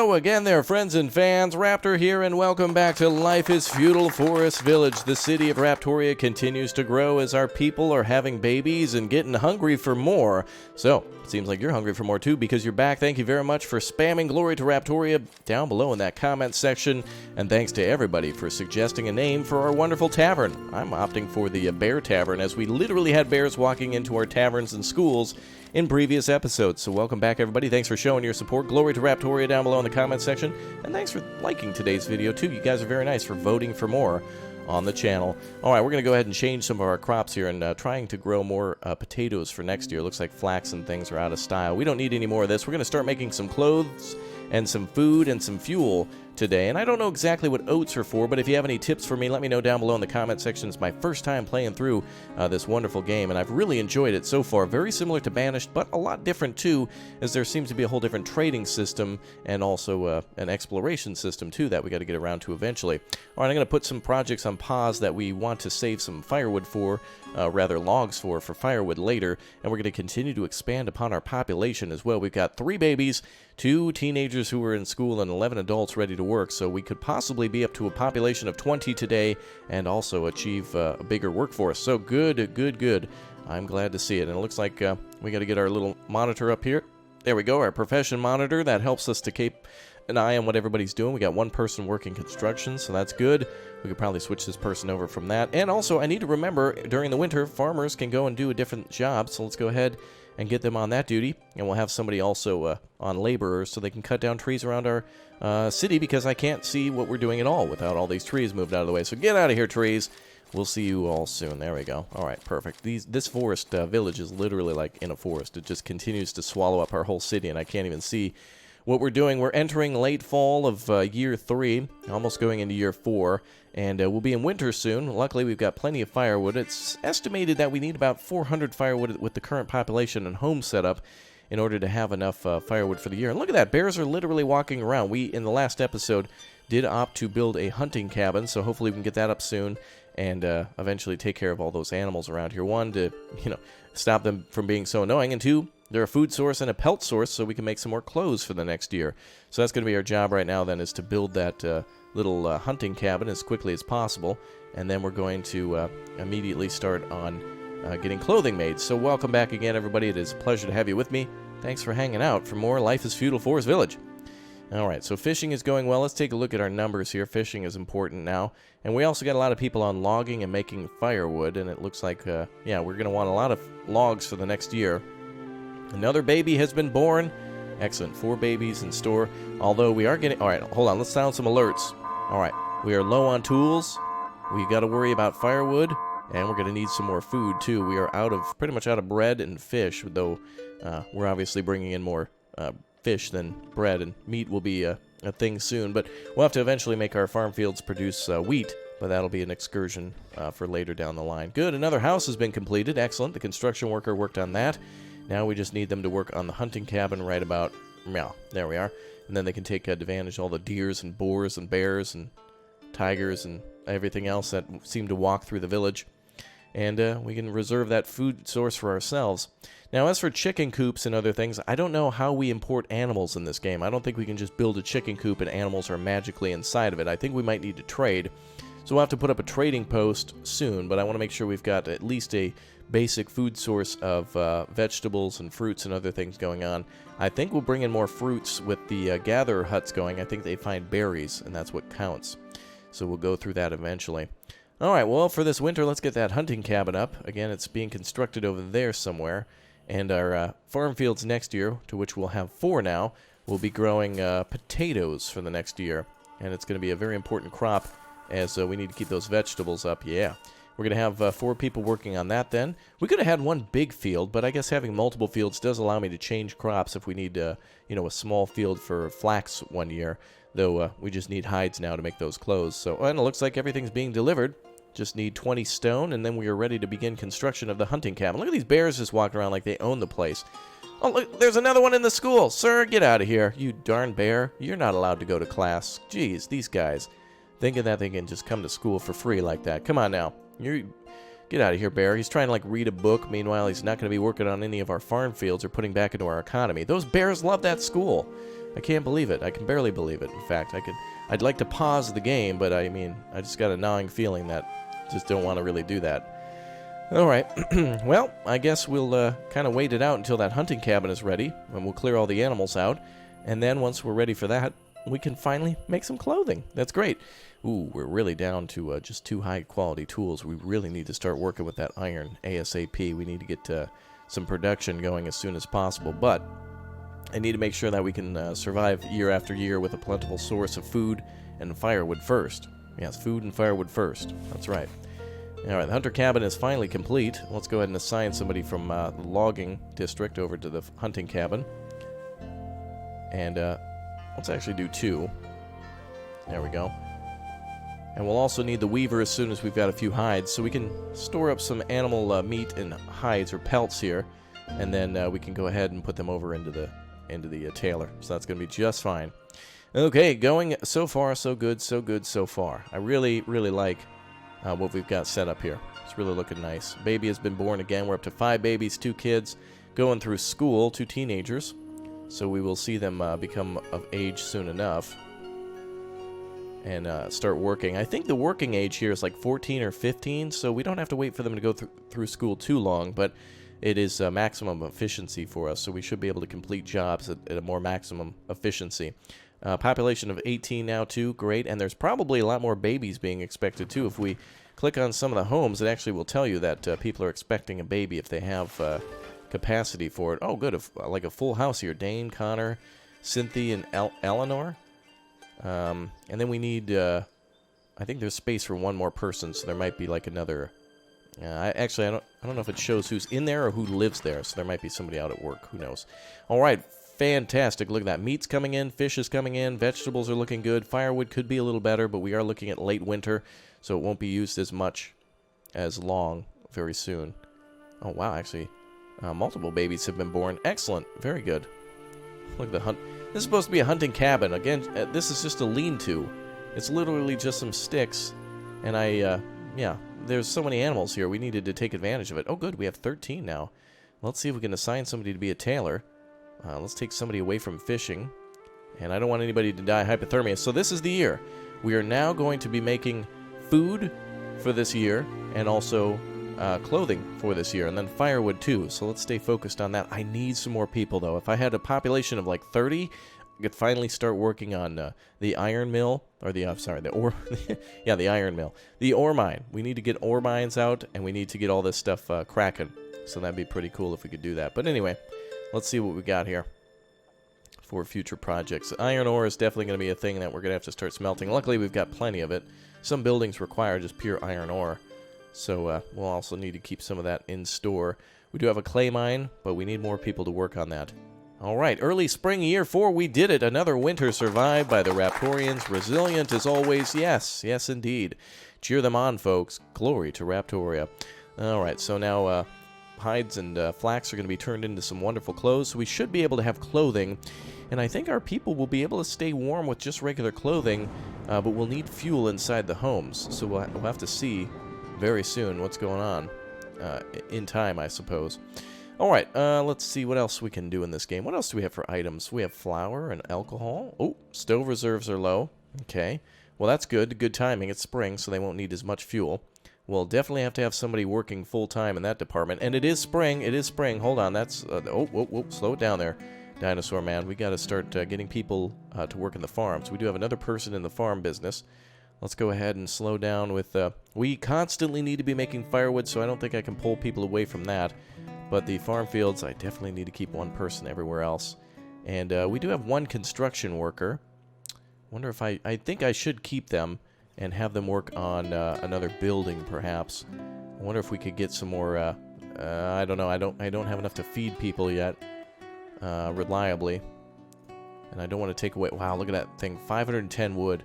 Hello again there, friends and fans. Raptor here, and welcome back to Life is Feudal Forest Village. The city of Raptoria continues to grow as our people are having babies and getting hungry for more. So, it seems like you're hungry for more too because you're back. Thank you very much for spamming glory to Raptoria down below in that comment section. And thanks to everybody for suggesting a name for our wonderful tavern. I'm opting for the Bear Tavern, as we literally had bears walking into our taverns and schools in previous episodes. So welcome back, everybody. Thanks for showing your support. Glory to Raptoria down below in the comment section. And thanks for liking today's video, too. You guys are very nice for voting for more on the channel. All right, we're going to go ahead and change some of our crops here and trying to grow more potatoes for next year. Looks like flax and things are out of style. We don't need any more of this. We're going to start making some clothes and some food and some fuel today. And I don't know exactly what oats are for, but if you have any tips for me, let me know down below in the comment section. It's my first time playing through this wonderful game, and I've really enjoyed it so far. Very similar to Banished, but a lot different too, as there seems to be a whole different trading system and also an exploration system too that we got to get around to eventually. All right, I'm going to put some projects on pause that we want to save some firewood for, rather logs for firewood later, and we're going to continue to expand upon our population as well. We've got 3 babies, 2 teenagers who are in school, and 11 adults ready to work, so we could possibly be up to a population of 20 today and also achieve a bigger workforce. So good, good, good. I'm glad to see it. And it looks like we got to get our little monitor up here. There we go, our profession monitor. That helps us to keep an eye on what everybody's doing. We got 1 person working construction, so that's good. We could probably switch this person over from that. And also, I need to remember, during the winter, farmers can go and do a different job, so let's go ahead and get them on that duty. And we'll have somebody also on laborers so they can cut down trees around our city, because I can't see what we're doing at all without all these trees moved out of the way. So get out of here, trees. We'll see you all soon. There we go. All right, perfect. This forest village is literally like in a forest. It just continues to swallow up our whole city, and I can't even see what we're doing. We're entering late fall of year 3, almost going into year 4, and we'll be in winter soon. Luckily, we've got plenty of firewood. It's estimated that we need about 400 firewood with the current population and home setup in order to have enough firewood for the year. And look at that, bears are literally walking around. We, in the last episode, did opt to build a hunting cabin, so hopefully we can get that up soon and eventually take care of all those animals around here. 1, to, stop them from being so annoying, and 2, they're a food source and a pelt source, so we can make some more clothes for the next year. So that's going to be our job right now, then, is to build that little hunting cabin as quickly as possible, and then we're going to immediately start on getting clothing made. So welcome back again, everybody. It is a pleasure to have you with me. Thanks for hanging out for more Life is Feudal Forest Village. Alright, so fishing is going well. Let's take a look at our numbers here. Fishing is important now. And we also got a lot of people on logging and making firewood, and it looks like, yeah, we're going to want a lot of logs for the next year. Another baby has been born. Excellent. 4 babies in store. Although we are getting... Alright, hold on. Let's sound some alerts. Alright, we are low on tools. We got to worry about firewood. And we're going to need some more food, too. We are pretty much out of bread and fish, though we're obviously bringing in more fish than bread, and meat will be a thing soon. But we'll have to eventually make our farm fields produce wheat, but that'll be an excursion for later down the line. Good, another house has been completed. Excellent. The construction worker worked on that. Now we just need them to work on the hunting cabin right about... Yeah, there we are. And then they can take advantage of all the deers and boars and bears and tigers and everything else that seem to walk through the village. And we can reserve that food source for ourselves. Now, as for chicken coops and other things, I don't know how we import animals in this game. I don't think we can just build a chicken coop and animals are magically inside of it. I think we might need to trade. So we'll have to put up a trading post soon, but I want to make sure we've got at least a basic food source of vegetables and fruits and other things going on. I think we'll bring in more fruits with the gatherer huts going. I think they find berries, and that's what counts. So we'll go through that eventually. Alright, well, for this winter, let's get that hunting cabin up. Again, it's being constructed over there somewhere. And our farm fields next year, to which we'll have 4 now, will be growing potatoes for the next year. And it's going to be a very important crop, as we need to keep those vegetables up. Yeah. We're going to have 4 people working on that then. We could have had 1 big field, but I guess having multiple fields does allow me to change crops if we need, a small field for flax one year. Though we just need hides now to make those clothes. So, and it looks like everything's being delivered. Just need 20 stone, and then we are ready to begin construction of the hunting cabin. Look at these bears just walking around like they own the place. Oh, look, there's another one in the school. Sir, get out of here. You darn bear. You're not allowed to go to class. Jeez, these guys. Thinking that they can just come to school for free like that. Come on now. Get out of here, bear. He's trying to, read a book. Meanwhile, he's not going to be working on any of our farm fields or putting back into our economy. Those bears love that school. I can't believe it. I can barely believe it. In fact, I'd like to pause the game, but I mean, I just got a gnawing feeling that I just don't want to really do that. Alright, well, I guess we'll kind of wait it out until that hunting cabin is ready, and we'll clear all the animals out, and then once we're ready for that, we can finally make some clothing. That's great. Ooh, we're really down to just 2 high-quality tools. We really need to start working with that iron ASAP. We need to get some production going as soon as possible, but I need to make sure that we can survive year after year with a plentiful source of food and firewood first. Yes, food and firewood first. That's right. Alright, the hunter cabin is finally complete. Let's go ahead and assign somebody from the logging district over to the hunting cabin. And let's actually do 2. There we go. And we'll also need the weaver as soon as we've got a few hides, so we can store up some animal meat and hides or pelts here, and then we can go ahead and put them over into the tailor. So that's going to be just fine. Okay, going so far, so good, so far. I really, really like what we've got set up here. It's really looking nice. Baby has been born again. We're up to 5 babies, 2 kids going through school, 2 teenagers. So we will see them become of age soon enough and start working. I think the working age here is like 14 or 15, so we don't have to wait for them to go through school too long, but it is maximum efficiency for us, so we should be able to complete jobs at a more maximum efficiency. Population of 18 now, too. Great. And there's probably a lot more babies being expected, too. If we click on some of the homes, it actually will tell you that people are expecting a baby if they have capacity for it. Oh, good. Like a full house here. Dane, Connor, Cynthia, and Eleanor. And then we need... I think there's space for 1 more person, so there might be like another... I don't know if it shows who's in there or who lives there, so there might be somebody out at work. Who knows? All right. Fantastic. Look at that. Meat's coming in. Fish is coming in. Vegetables are looking good. Firewood could be a little better, but we are looking at late winter, so it won't be used as much as long very soon. Oh, wow. Actually, multiple babies have been born. Excellent. Very good. Look at the hunt. This is supposed to be a hunting cabin. Again, this is just a lean-to. It's literally just some sticks, and yeah, there's so many animals here. We needed to take advantage of it. Oh, good. We have 13 now. Let's see if we can assign somebody to be a tailor. Let's take somebody away from fishing. And I don't want anybody to die of hypothermia. So this is the year. We are now going to be making food for this year and also clothing for this year. And then firewood too. So let's stay focused on that. I need some more people though. If I had a population of like 30, I could finally start working on the iron mill. Or the ore... yeah, the iron mill. The ore mine. We need to get ore mines out and we need to get all this stuff cracking. So that'd be pretty cool if we could do that. But anyway... Let's see what we got here for future projects. Iron ore is definitely going to be a thing that we're going to have to start smelting. Luckily, we've got plenty of it. Some buildings require just pure iron ore, so we'll also need to keep some of that in store. We do have a clay mine, but we need more people to work on that. All right, early spring year 4, we did it. Another winter survived by the Raptorians. Resilient as always. Yes, yes indeed. Cheer them on, folks. Glory to Raptoria. All right, so now... hides and flax are going to be turned into some wonderful clothes, so we should be able to have clothing, and I think our people will be able to stay warm with just regular clothing, but we'll need fuel inside the homes, so we'll have to see very soon what's going on in time, I suppose. Alright, let's see what else we can do in this game. What else do we have for items? We have flour and alcohol. Oh, stove reserves are low. Okay, well that's good. Good timing. It's spring, so they won't need as much fuel. We'll definitely have to have somebody working full-time in that department. And it is spring. It is spring. Hold on. That's... whoa. Slow it down there, Dinosaur Man. We got to start getting people to work in the farms. We do have another person in the farm business. Let's go ahead and slow down with... we constantly need to be making firewood, so I don't think I can pull people away from that. But the farm fields, I definitely need to keep 1 person everywhere else. And we do have 1 construction worker. Wonder if I think I should keep them... and have them work on another building, perhaps. I wonder if we could get some more. I don't know. I don't have enough to feed people yet, reliably, and I don't want to take away. Wow, look at that thing! 510 wood.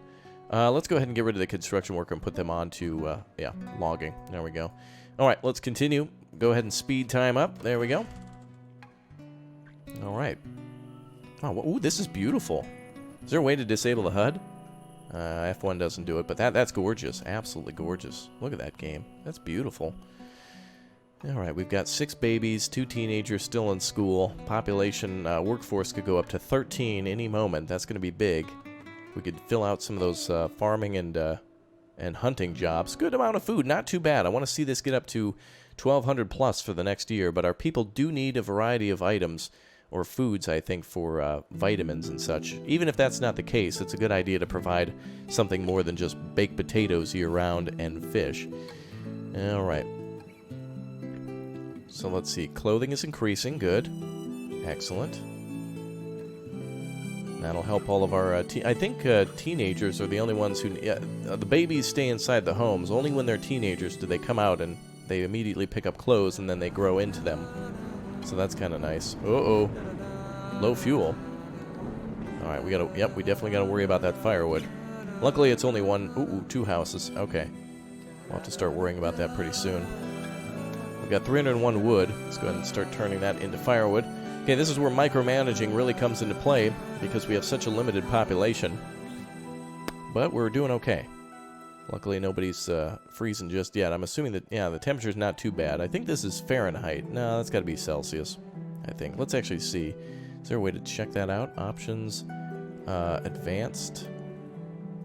Let's go ahead and get rid of the construction worker and put them on to yeah, logging. There we go. All right, let's continue. Go ahead and speed time up. There we go. All right. Oh, ooh, this is beautiful. Is there a way to disable the HUD? F1 doesn't do it, but that's gorgeous. Absolutely gorgeous. Look at that game. That's beautiful. Alright, we've got 6 babies, 2 teenagers still in school. Population workforce could go up to 13 any moment. That's going to be big. We could fill out some of those farming and hunting jobs. Good amount of food, not too bad. I want to see this get up to 1,200 plus for the next year, but our people do need a variety of items or foods, I think, for vitamins and such. Even if that's not the case, it's a good idea to provide something more than just baked potatoes year-round and fish. Alright. So let's see. Clothing is increasing. Good. Excellent. That'll help all of our... I think teenagers are the only ones who... the babies stay inside the homes. Only when they're teenagers do they come out and they immediately pick up clothes and then they grow into them. So that's kind of nice. Uh-oh. Low fuel. Alright, we gotta... Yep, we definitely gotta worry about that firewood. Luckily, it's only one... Ooh, 2 houses. Okay. We'll have to start worrying about that pretty soon. We've got 301 wood. Let's go ahead and start turning that into firewood. Okay, this is where micromanaging really comes into play because we have such a limited population. But we're doing okay. Luckily, nobody's freezing just yet. I'm assuming that, yeah, the temperature's not too bad. I think this is Fahrenheit. No, that's got to be Celsius, I think. Let's actually see. Is there a way to check that out? Options, advanced,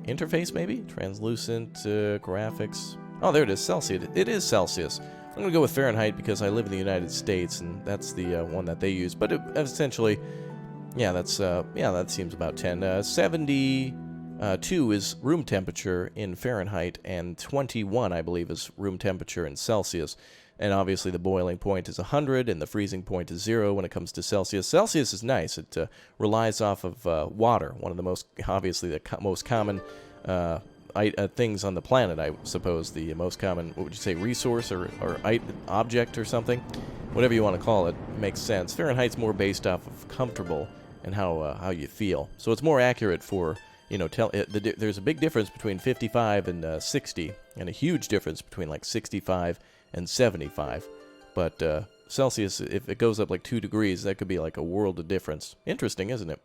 interface maybe? Translucent, graphics. Oh, there it is, Celsius. It is Celsius. I'm going to go with Fahrenheit because I live in the United States, and that's the one that they use. But essentially, yeah, that's that seems about 10. 72 is room temperature in Fahrenheit, and 21, I believe, is room temperature in Celsius. And obviously, the boiling point is 100, and the freezing point is 0 when it comes to Celsius. Celsius is nice. It relies off of water, one of the most, obviously, the most common things on the planet, I suppose. The most common, what would you say, resource or object or something? Whatever you want to call it, makes sense. Fahrenheit's more based off of comfortable and how you feel. So it's more accurate for, you know, there's a big difference between 55 and 60, and a huge difference between like 65 and 75. But Celsius, if it goes up like 2 degrees, that could be like a world of difference. Interesting, isn't it?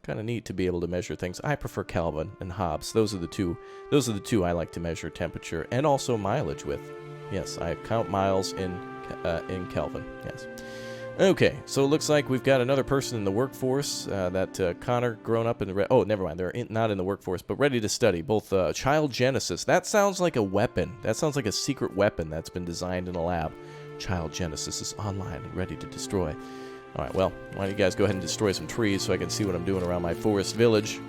Kind of neat to be able to measure things. I prefer Kelvin and Hobbs. Those are the two I like to measure temperature and also mileage with. Yes, I count miles in Kelvin. Yes. Okay, so it looks like we've got another person in the workforce. That Connor, grown up in the... Oh, never mind. They're not in the workforce, but ready to study. Both Child Genesis. That sounds like a weapon. That sounds like a secret weapon that's been designed in a lab. Child Genesis is online and ready to destroy. Alright, well, why don't you guys go ahead and destroy some trees so I can see what I'm doing around my forest village.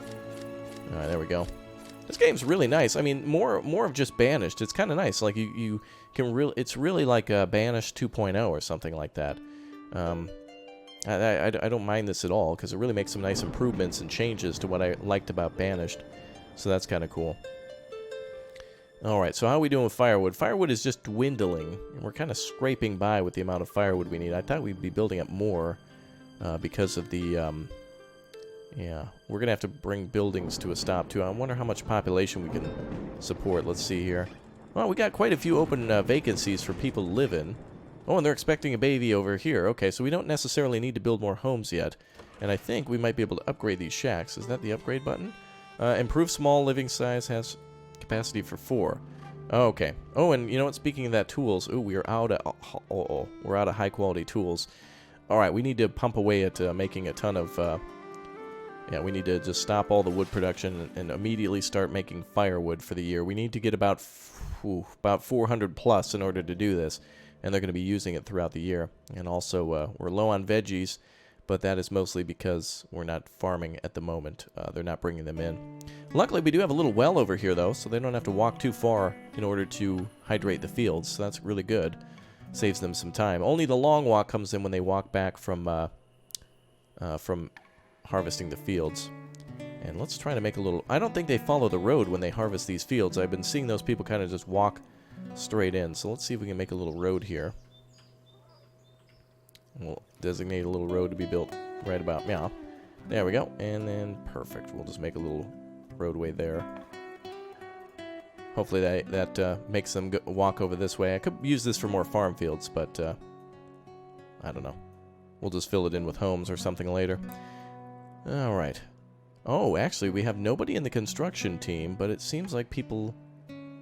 Alright, there we go. This game's really nice. I mean, more of just Banished. It's kind of nice. Like, you can really... It's really like Banished 2.0 or something like that. I don't mind this at all, because it really makes some nice improvements and changes to what I liked about Banished. So that's kind of cool. Alright, so how are we doing with firewood? Firewood is just dwindling. We're kind of scraping by with the amount of firewood we need. I thought we'd be building up more because of the... yeah, we're going to have to bring buildings to a stop, too. I wonder how much population we can support. Let's see here. Well, we got quite a few open vacancies for people to live in. Oh, and they're expecting a baby over here. Okay, so we don't necessarily need to build more homes yet. And I think we might be able to upgrade these shacks. Is that the upgrade button? Improve small living size has... capacity for 4. Oh, okay. Oh, and you know what? Speaking of that, tools. Ooh, we're out of... we're out of high-quality tools. All right, we need to pump away at making a ton of... yeah, we need to just stop all the wood production and immediately start making firewood for the year. We need to get about 400 plus in order to do this, and they're going to be using it throughout the year. And also, we're low on veggies, but that is mostly because we're not farming at the moment. They're not bringing them in. Luckily, we do have a little well over here, though, so they don't have to walk too far in order to hydrate the fields, so that's really good. Saves them some time. Only the long walk comes in when they walk back from harvesting the fields. And let's try to make a little... I don't think they follow the road when they harvest these fields. I've been seeing those people kind of just walk straight in, so let's see if we can make a little road here. We'll designate a little road to be built right about now. There we go. And then, perfect. We'll just make a little roadway there. Hopefully that makes them walk over this way. I could use this for more farm fields, but I don't know. We'll just fill it in with homes or something later. Alright. Oh, actually, we have nobody in the construction team, but it seems like people...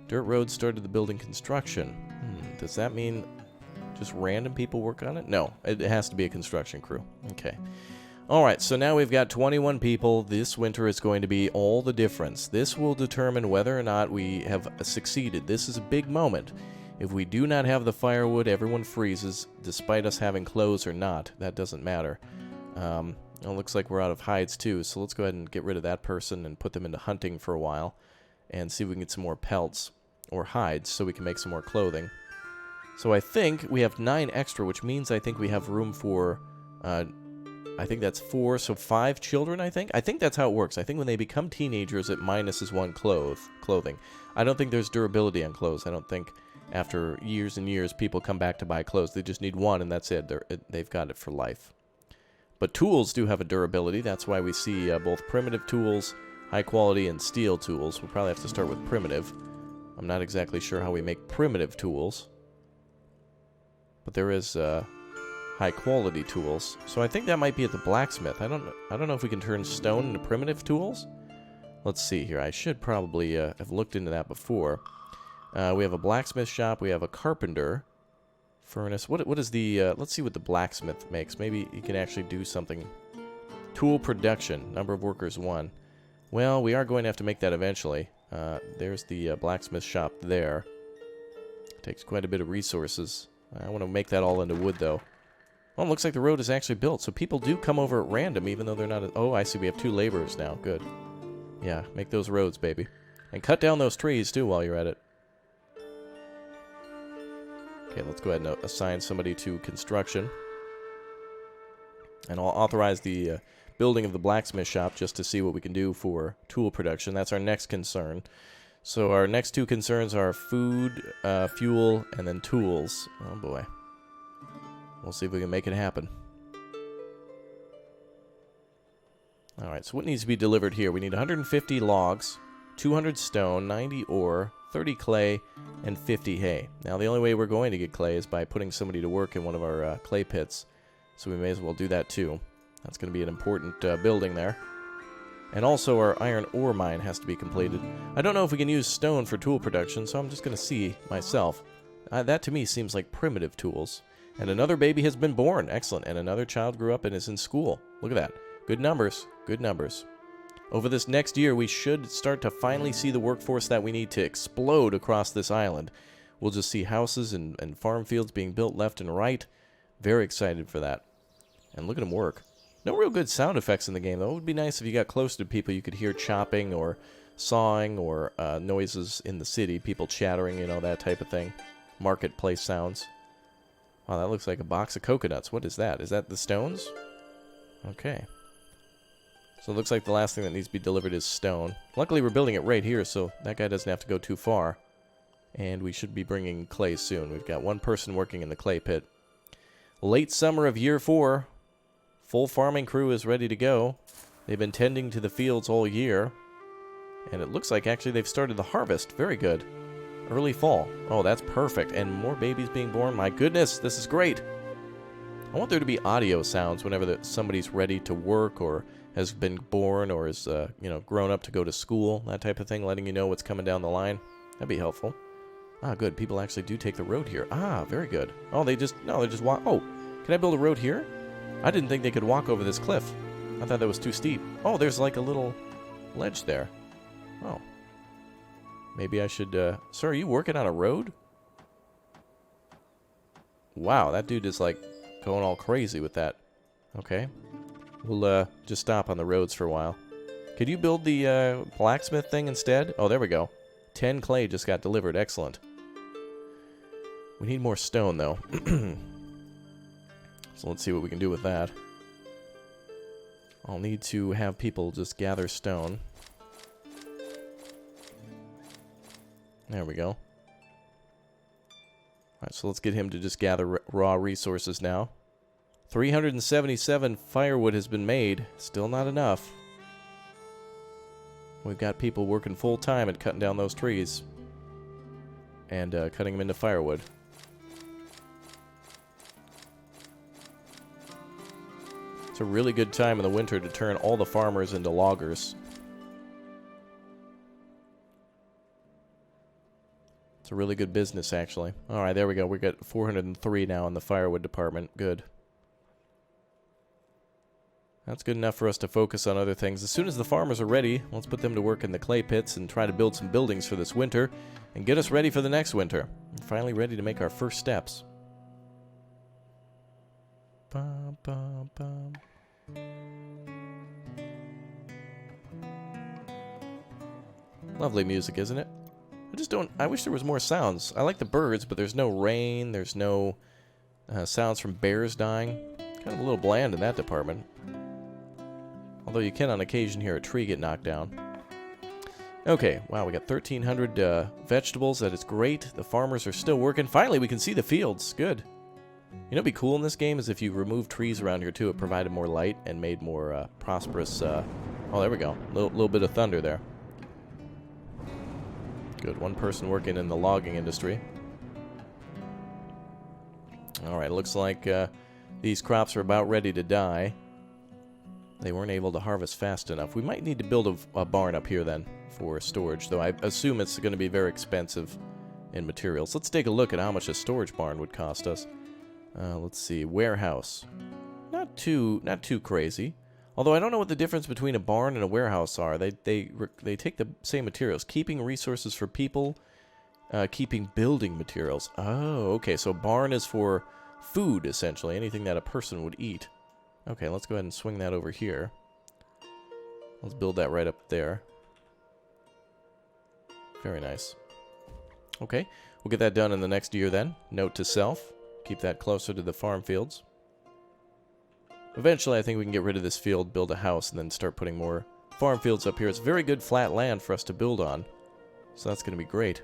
Dirt Road started the building construction. Does that mean... just random people work on it? No, it has to be a construction crew. Okay. Alright, so now we've got 21 people. This winter is going to be all the difference. This will determine whether or not we have succeeded. This is a big moment. If we do not have the firewood, everyone freezes, despite us having clothes or not. That doesn't matter. It looks like we're out of hides too, so let's go ahead and get rid of that person and put them into hunting for a while and see if we can get some more pelts or hides so we can make some more clothing. So I think we have 9 extra, which means I think we have room for, I think that's 4, so 5 children, I think? I think that's how it works. I think when they become teenagers, it minuses 1 clothing. I don't think there's durability on clothes. I don't think after years and years people come back to buy clothes. They just need 1 and that's it. They've got it for life. But tools do have a durability. That's why we see both primitive tools, high quality, and steel tools. We'll probably have to start with primitive. I'm not exactly sure how we make primitive tools. But there is high quality tools. So I think that might be at the blacksmith. I don't know if we can turn stone into primitive tools. Let's see here. I should probably have looked into that before. We have a blacksmith shop. We have a carpenter. Furnace. What is the, let's see what the blacksmith makes. Maybe he can actually do something. Tool production. Number of workers, 1. Well, we are going to have to make that eventually. There's the blacksmith shop there. Takes quite a bit of resources. I want to make that all into wood, though. Oh, it looks like the road is actually built, so people do come over at random, even though they're not... Oh, I see. We have 2 laborers now. Good. Yeah, make those roads, baby. And cut down those trees, too, while you're at it. Okay, let's go ahead and assign somebody to construction. And I'll authorize the building of the blacksmith shop just to see what we can do for tool production. That's our next concern. So our next 2 concerns are food, fuel, and then tools. Oh boy. We'll see if we can make it happen. Alright, so what needs to be delivered here? We need 150 logs, 200 stone, 90 ore, 30 clay, and 50 hay. Now, the only way we're going to get clay is by putting somebody to work in one of our clay pits. So we may as well do that too. That's going to be an important building there. And also our iron ore mine has to be completed. I don't know if we can use stone for tool production, so I'm just going to see myself. That to me seems like primitive tools. And another baby has been born. Excellent. And another child grew up and is in school. Look at that. Good numbers. Good numbers. Over this next year, we should start to finally see the workforce that we need to explode across this island. We'll just see houses and farm fields being built left and right. Very excited for that. And look at them work. No real good sound effects in the game, though. It would be nice if you got close to people, you could hear chopping or sawing or noises in the city. People chattering, you know, that type of thing. Marketplace sounds. Wow, that looks like a box of coconuts. What is that? Is that the stones? Okay. So it looks like the last thing that needs to be delivered is stone. Luckily, we're building it right here, so that guy doesn't have to go too far. And we should be bringing clay soon. We've got 1 person working in the clay pit. Late summer of year 4. Full farming crew is ready to go. They've been tending to the fields all year. And it looks like actually they've started the harvest. Very good. Early fall. Oh, that's perfect. And more babies being born. My goodness, this is great. I want there to be audio sounds whenever somebody's ready to work or has been born or is, you know, grown up to go to school, that type of thing, letting you know what's coming down the line. That'd be helpful. Ah, good. People actually do take the road here. Ah, very good. Oh, they just walk. Oh, can I build a road here? I didn't think they could walk over this cliff. I thought that was too steep. Oh, there's like a little ledge there. Oh. Maybe I should, sir, are you working on a road? Wow, that dude is like going all crazy with that. Okay. We'll just stop on the roads for a while. Could you build the blacksmith thing instead? Oh, there we go. 10 clay just got delivered. Excellent. We need more stone, though. So let's see what we can do with that. I'll need to have people just gather stone. There we go. Alright, so let's get him to just gather raw resources now. 377 firewood has been made. Still not enough. We've got people working full time at cutting down those trees. And cutting them into firewood. It's a really good time in the winter to turn all the farmers into loggers. It's a really good business, actually. All right, there we go. We got 403 now in the firewood department. Good. That's good enough for us to focus on other things. As soon as the farmers are ready, let's put them to work in the clay pits and try to build some buildings for this winter and get us ready for the next winter. We're finally ready to make our first steps. Bum, bum, bum. Lovely music, isn't it? I wish there was more sounds. I like the birds, but there's no rain, there's no sounds from bears dying. Kind of a little bland in that department. Although you can on occasion hear a tree get knocked down. Okay, wow, we got 1,300 vegetables. That is great. The farmers are still working. Finally, we can see the fields. Good. You know what'd be cool in this game is if you remove trees around here too, it provided more light and made more prosperous... oh, there we go. Little bit of thunder there. Good. One person working in the logging industry. Alright, looks like these crops are about ready to die. They weren't able to harvest fast enough. We might need to build a barn up here then for storage, though I assume it's going to be very expensive in materials. Let's take a look at how much a storage barn would cost us. Let's see. Warehouse. Not too crazy. Although I don't know what the difference between a barn and a warehouse are. They take the same materials. Keeping resources for people, keeping building materials. Oh, okay. So a barn is for food, essentially. Anything that a person would eat. Okay, let's go ahead and swing that over here. Let's build that right up there. Very nice. Okay, we'll get that done in the next year then. Note to self, keep that closer to the farm fields. Eventually, I think we can get rid of this field, build a house, and then start putting more farm fields up here. It's very good flat land for us to build on, so that's going to be great.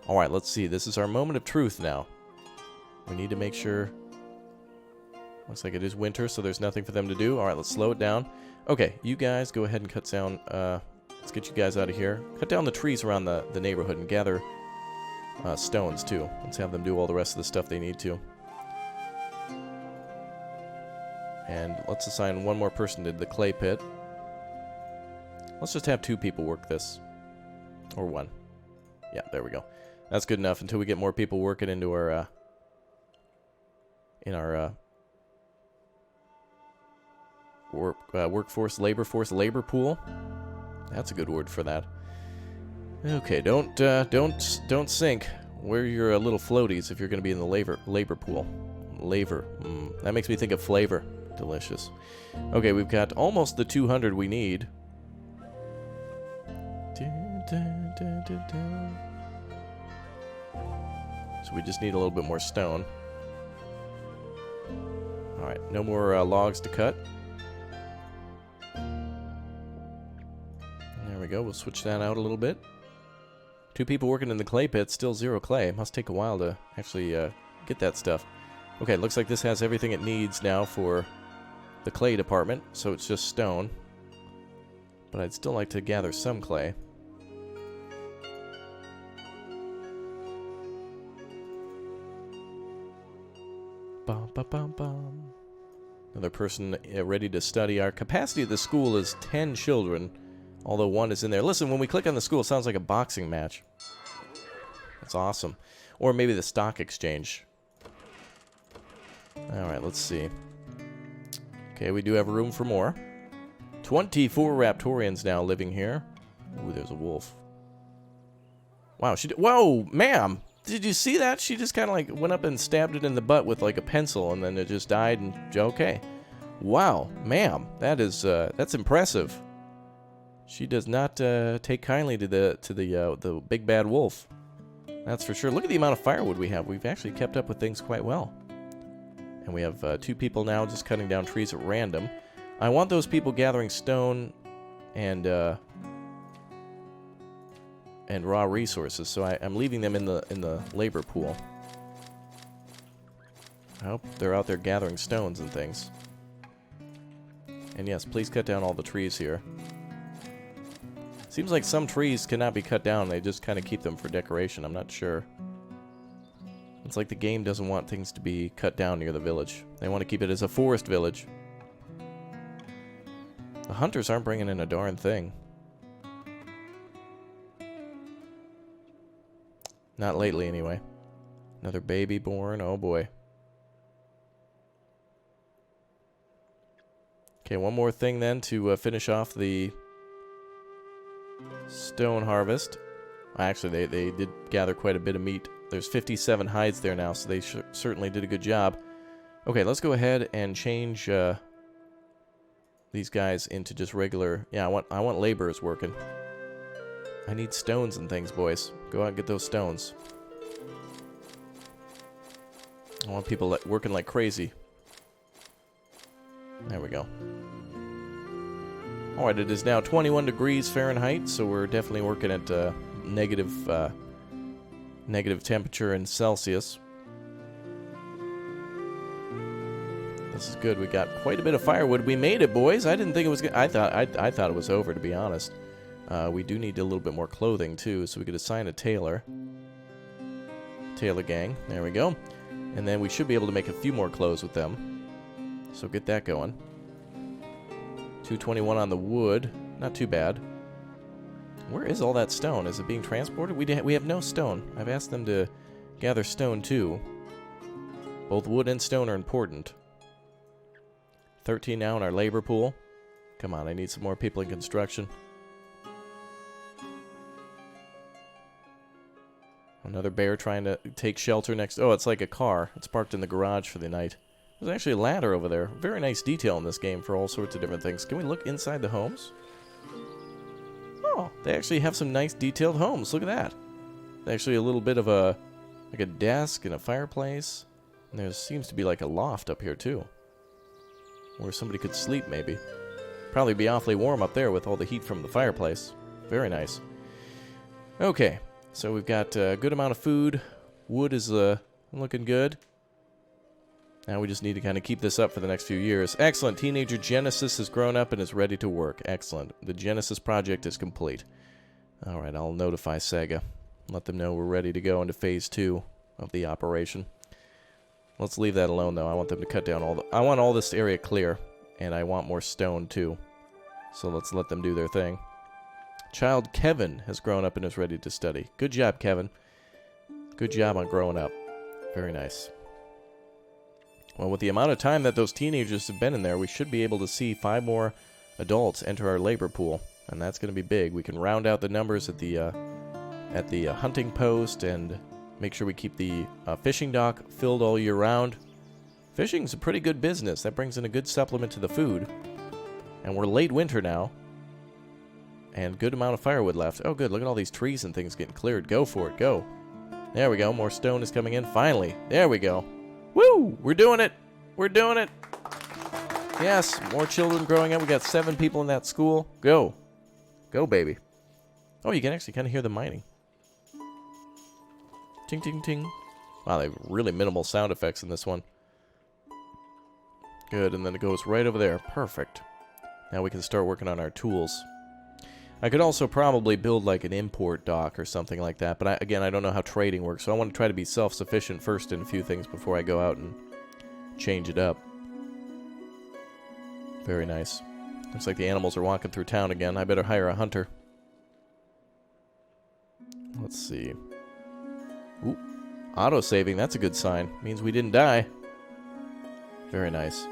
Alright, let's see. This is our moment of truth now. We need to make sure... Looks like it is winter, so there's nothing for them to do. Alright, let's slow it down. Okay, you guys go ahead and cut down... let's get you guys out of here. Cut down the trees around the neighborhood and gather stones, too. Let's have them do all the rest of the stuff they need to. And let's assign one more person to the clay pit. Let's just have 2 people work this. Or 1. Yeah, there we go. That's good enough until we get more people working into our... workforce, labor pool. That's a good word for that. Okay, don't sink. Wear your little floaties if you're going to be in the labor pool. That makes me think of flavor. Delicious. Okay, we've got almost the 200 we need. So we just need a little bit more stone. Alright, no more logs to cut. There we go, we'll switch that out a little bit. 2 people working in the clay pit, still 0 clay. It must take a while to actually get that stuff. Okay, looks like this has everything it needs now for the clay department, so it's just stone. But I'd still like to gather some clay. Bum, bum, bum, bum. Another person ready to study. Our capacity at the school is 10 children, although 1 is in there. Listen, when we click on the school, it sounds like a boxing match. That's awesome. Or maybe the stock exchange. Alright, let's see. Okay, we do have room for more. 24 Raptorians now living here. Ooh, there's a wolf. Wow, whoa, ma'am! Did you see that? She just kind of like went up and stabbed it in the butt with like a pencil, and then it just died. And okay, wow, ma'am, that's impressive. She does not take kindly to the big bad wolf. That's for sure. Look at the amount of firewood we have. We've actually kept up with things quite well. And we have 2 people now just cutting down trees at random. I want those people gathering stone and raw resources, so I'm leaving them in the labor pool. I hope they're out there gathering stones and things. And yes, please cut down all the trees here. Seems like some trees cannot be cut down, they just kind of keep them for decoration. I'm not sure. It's like the game doesn't want things to be cut down near the village. They want to keep it as a forest village. The hunters aren't bringing in a darn thing. Not lately, anyway. Another baby born. Oh, boy. Okay, one more thing then to finish off the stone harvest. Actually, they did gather quite a bit of meat. There's 57 hides there now, so they certainly did a good job. Okay, let's go ahead and change these guys into just regular... Yeah, I want laborers working. I need stones and things, boys. Go out and get those stones. I want people working like crazy. There we go. Alright, it is now 21 degrees Fahrenheit, so we're definitely working at negative temperature in Celsius. This is good. We got quite a bit of firewood. We made it, boys. I didn't think it was good. I thought it was over, to be honest. We do need a little bit more clothing, too, so we could assign a tailor. Tailor gang. There we go. And then we should be able to make a few more clothes with them. So get that going. 221 on the wood. Not too bad. Where is all that stone? Is it being transported? We have no stone. I've asked them to gather stone, too. Both wood and stone are important. 13 now in our labor pool. Come on, I need some more people in construction. Another bear trying to take shelter next... Oh, it's like a car. It's parked in the garage for the night. There's actually a ladder over there. Very nice detail in this game for all sorts of different things. Can we look inside the homes? Oh, they actually have some nice detailed homes. Look at that. Actually a little bit of a... like a desk and a fireplace. And there seems to be like a loft up here, too. Where somebody could sleep, maybe. Probably be awfully warm up there with all the heat from the fireplace. Very nice. Okay, so we've got a good amount of food. Wood is looking good. Now we just need to kind of keep this up for the next few years. Excellent. Teenager Genesis has grown up and is ready to work. Excellent. The Genesis project is complete. Alright, I'll notify Sega. Let them know we're ready to go into phase 2 of the operation. Let's leave that alone, though. I want them to cut down all the... I want all this area clear. And I want more stone, too. So let's let them do their thing. Child Kevin has grown up and is ready to study. Good job, Kevin. Good job on growing up. Very nice. Well, with the amount of time that those teenagers have been in there, we should be able to see 5 more adults enter our labor pool. And that's going to be big. We can round out the numbers at the hunting post and... make sure we keep the fishing dock filled all year round. Fishing's a pretty good business. That brings in a good supplement to the food. And we're late winter now. And good amount of firewood left. Oh, good. Look at all these trees and things getting cleared. Go for it. Go. There we go. More stone is coming in. Finally. There we go. Woo! We're doing it. We're doing it. Yes. More children growing up. We got 7 people in that school. Go. Go, baby. Oh, you can actually kind of hear the mining. Ting, ting, ting. Wow, they have really minimal sound effects in this one. Good, and then it goes right over there. Perfect. Now we can start working on our tools. I could also probably build like an import dock or something like that, but again, I don't know how trading works, so I want to try to be self-sufficient first in a few things before I go out and change it up. Very nice. Looks like the animals are walking through town again. I better hire a hunter. Let's see. Ooh, auto-saving, that's a good sign. Means we didn't die. Very nice.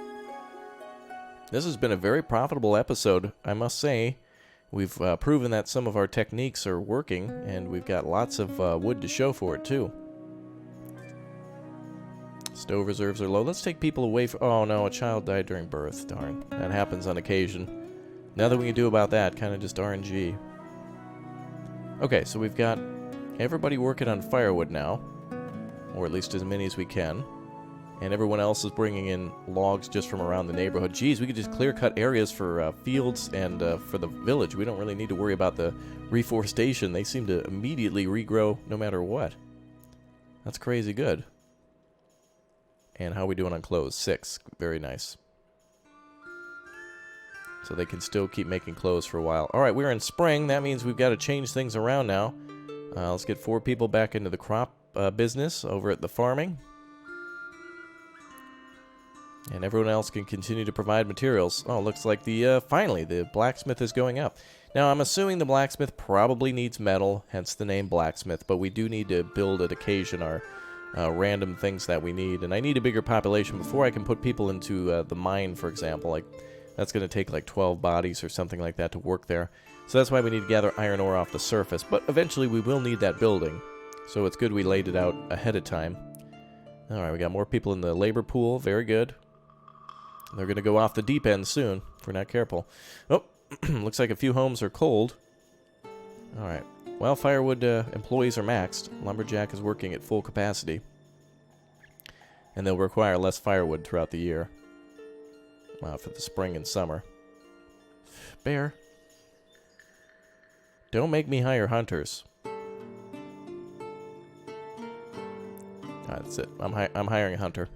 This has been a very profitable episode, I must say. We've proven that some of our techniques are working, and we've got lots of wood to show for it, too. Stove reserves are low. Let's take people away from... Oh, no, a child died during birth. Darn. That happens on occasion. Nothing we can do about that. Kind of just RNG. Okay, so we've got everybody working on firewood now. Or at least as many as we can. And everyone else is bringing in logs just from around the neighborhood. Geez, we could just clear-cut areas for fields and for the village. We don't really need to worry about the reforestation. They seem to immediately regrow no matter what. That's crazy good. And how are we doing on clothes? 6. Very nice. So they can still keep making clothes for a while. Alright, we're in spring. That means we've got to change things around now. Let's get 4 people back into the crop business over at the farming. And everyone else can continue to provide materials. Oh, looks like finally, the blacksmith is going up. Now, I'm assuming the blacksmith probably needs metal, hence the name blacksmith, but we do need to build at occasion our random things that we need. And I need a bigger population before I can put people into the mine, for example. Like, that's going to take like 12 bodies or something like that to work there. So that's why we need to gather iron ore off the surface. But eventually we will need that building. So it's good we laid it out ahead of time. Alright, we got more people in the labor pool. Very good. They're going to go off the deep end soon, if we're not careful. Oh, looks like a few homes are cold. Alright. Well, firewood employees are maxed. Lumberjack is working at full capacity. And they'll require less firewood throughout the year. For the spring and summer. Bear. Don't make me hire hunters. That's it. I'm hiring a hunter.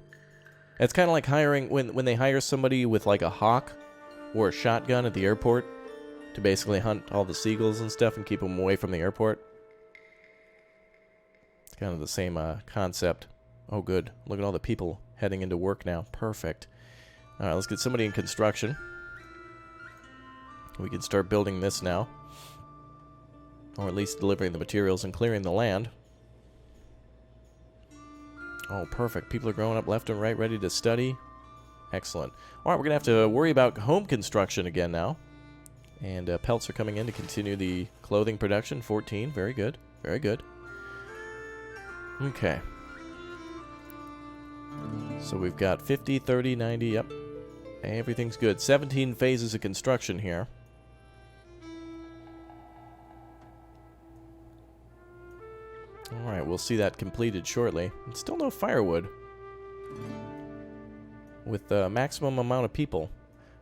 It's kind of like hiring when they hire somebody with like a hawk or a shotgun at the airport to basically hunt all the seagulls and stuff and keep them away from the airport. It's kind of the same concept. Oh, good. Look at all the people heading into work now. Perfect. All right, let's get somebody in construction. We can start building this now. Or at least delivering the materials and clearing the land. Oh, perfect. People are growing up left and right, ready to study. Excellent. All right, we're going to have to worry about home construction again now. And pelts are coming in to continue the clothing production. 14. Very good. Very good. Okay. So we've got 50, 30, 90. Yep. Everything's good. 17 phases of construction here. Alright, we'll see that completed shortly. And still no firewood. With the maximum amount of people.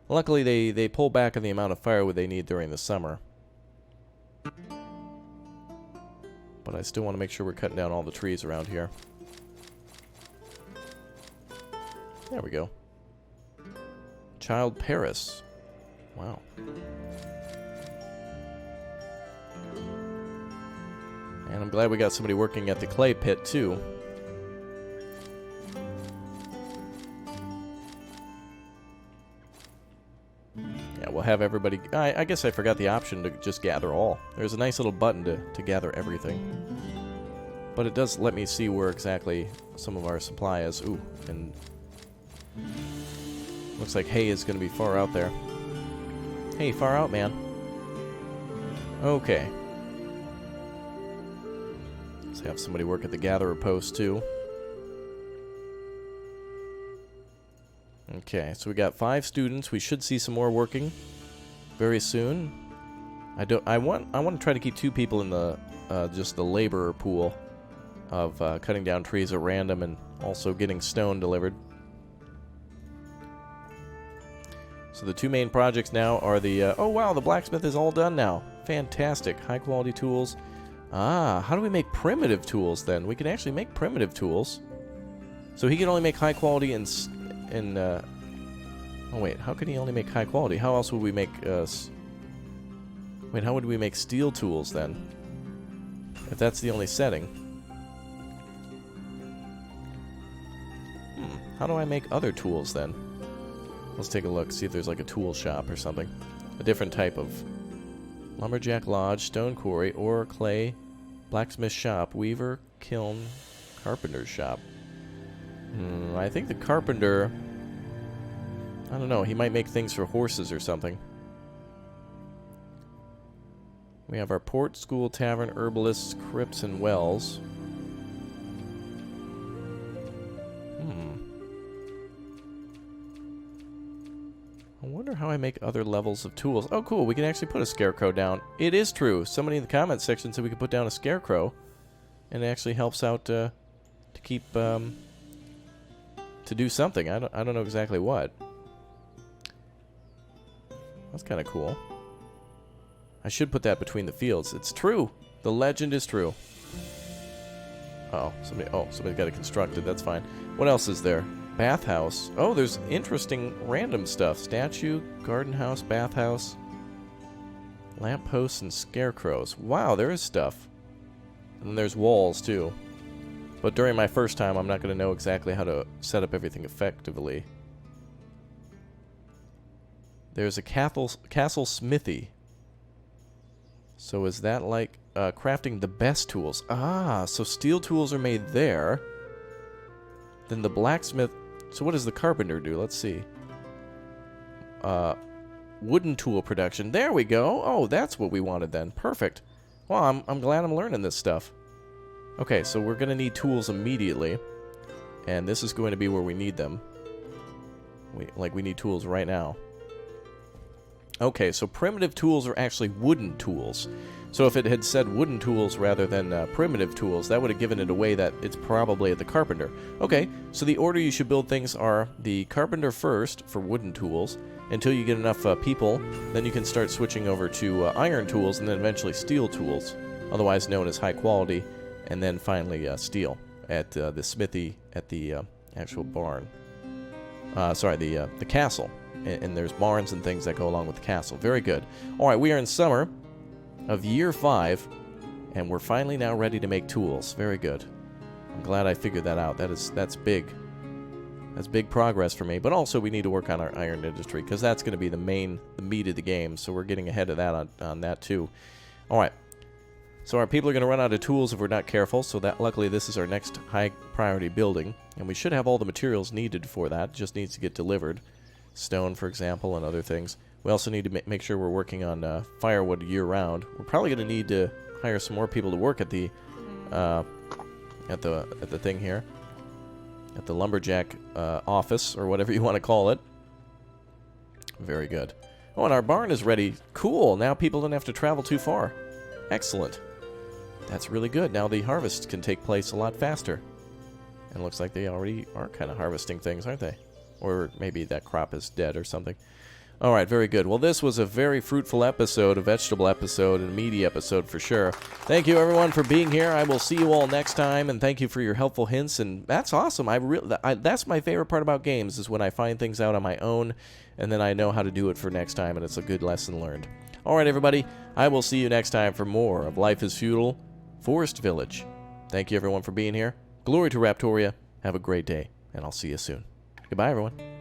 Luckily, they pull back on the amount of firewood they need during the summer. But I still want to make sure we're cutting down all the trees around here. There we go. Child Paris. Wow. And I'm glad we got somebody working at the clay pit, too. Yeah, we'll have everybody... I guess I forgot the option to just gather all. There's a nice little button to gather everything. But it does let me see where exactly some of our supply is. Ooh, and... looks like hay is going to be far out there. Hey, far out, man. Okay. Let's have somebody work at the gatherer post, too. Okay, so we got 5 students. We should see some more working very soon. I want to try to keep 2 people in the just the laborer pool of cutting down trees at random and also getting stone delivered. So the 2 main projects now are the oh wow, the blacksmith is all done now. Fantastic. High quality tools. Ah, how do we make primitive tools then? We can actually make primitive tools. So he can only make high quality oh wait, how can he only make high quality? How else would we make wait, how would we make steel tools then? If that's the only setting. How do I make other tools then? Let's take a look, see if there's like a tool shop or something. A different type of lumberjack lodge, stone quarry, ore, clay, blacksmith shop, weaver, kiln, carpenter shop. I think the carpenter... I don't know, he might make things for horses or something. We have our port, school, tavern, herbalists, crypts, and wells. I wonder how I make other levels of tools. Oh, cool. We can actually put a scarecrow down. It is true. Somebody in the comment section said we could put down a scarecrow. And it actually helps out to keep... to do something. I don't know exactly what. That's kind of cool. I should put that between the fields. It's true. The legend is true. Somebody got it constructed. That's fine. What else is there? Bathhouse. Oh, there's interesting random stuff. Statue, garden house, bathhouse, lampposts, and scarecrows. Wow, there is stuff. And then there's walls, too. But during my first time, I'm not going to know exactly how to set up everything effectively. There's a castle smithy. So is that like crafting the best tools? Ah, so steel tools are made there. Then the blacksmith... So what does the carpenter do? Let's see. Wooden tool production. There we go. Oh, that's what we wanted then. Perfect. Well, I'm glad I'm learning this stuff. Okay, so we're going to need tools immediately. And this is going to be where we need them. We need tools right now. Okay, so primitive tools are actually wooden tools. So if it had said wooden tools rather than primitive tools, that would have given it away that it's probably at the carpenter. Okay, so the order you should build things are the carpenter first for wooden tools. Until you get enough people, then you can start switching over to iron tools and then eventually steel tools, otherwise known as high quality, and then finally steel at the smithy at the actual barn. Sorry, the castle. And there's barns and things that go along with the castle. Very good. All right, we are in summer of year 5, and we're finally now ready to make tools. Very good. I'm glad I figured that out. That's big. That's big progress for me. But also we need to work on our iron industry, because that's going to be the meat of the game. So we're getting ahead of that on that too. All right. So our people are going to run out of tools if we're not careful. So that luckily this is our next high priority building, and we should have all the materials needed for that. It just needs to get delivered. Stone, for example, and other things. We also need to make sure we're working on firewood year-round. We're probably going to need to hire some more people to work at the thing here, at the lumberjack office, or whatever you want to call it. Very good. Oh, and our barn is ready. Cool. Now people don't have to travel too far. Excellent. That's really good. Now the harvest can take place a lot faster. And it looks like they already are kind of harvesting things, aren't they? Or maybe that crop is dead or something. All right, very good. Well, this was a very fruitful episode, a vegetable episode, and a meaty episode for sure. Thank you, everyone, for being here. I will see you all next time, and thank you for your helpful hints. And that's awesome. That's my favorite part about games, is when I find things out on my own, and then I know how to do it for next time, and it's a good lesson learned. All right, everybody. I will see you next time for more of Life is Feudal, Forest Village. Thank you, everyone, for being here. Glory to Raptoria. Have a great day, and I'll see you soon. Goodbye, everyone.